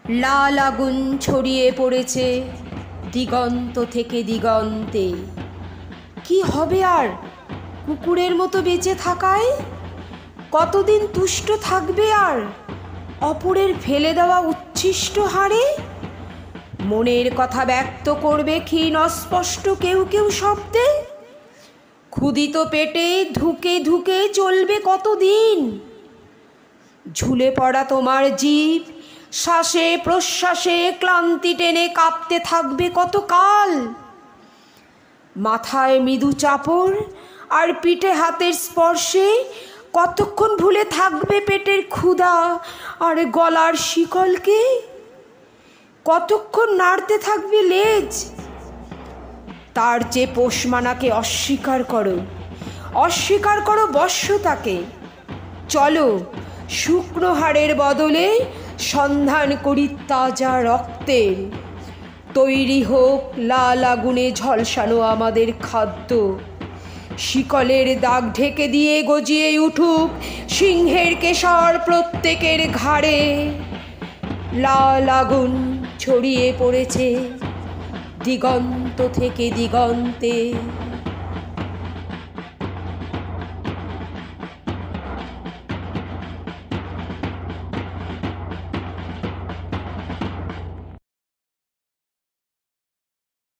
লাল আগুন ছড়িয়ে পড়েছে দিগন্ত থেকে দিগন্তে। কি হবে আর কুকুরের মতো বেঁচে থাকায়? কতদিন তুষ্ট থাকবে আর অপরের ফেলে দেওয়া উচ্ছিষ্ট হাড়ে? মনের কথা ব্যক্ত করবে ক্ষীণ অস্পষ্ট কেউ কেউ শব্দে। ক্ষুধিত পেটে ধুকে ধুকে চলবে কতদিন? ঝুলে পড়া তোমার জিভ শ্বাসে প্রশ্বাসে ক্লান্তি টেনে কাঁপতে থাকবে কতকাল? মাথায় মৃদু চাপড় আর পিঠে হাতের স্পর্শে কতক্ষণ ভুলে থাকবে পেটের ক্ষুধা আর গলার শিকলকে? কতক্ষণ নাড়তে থাকবে লেজ? তার চেয়ে পোষমানাকে অস্বীকার করো, অস্বীকার করো বশ্যতাকে। চলো শুকনো হাড়ের বদলে সন্ধান করি তাজা রক্তের। তৈরি হোক লাল আগুনে ঝলসানো আমাদের খাদ্য। শিকলের দাগ ঢেকে দিয়ে গজিয়ে উঠুক সিংহের কেশর প্রত্যেকের ঘাড়ে। লাল আগুন ছড়িয়ে পড়েছে দিগন্ত থেকে দিগন্তে।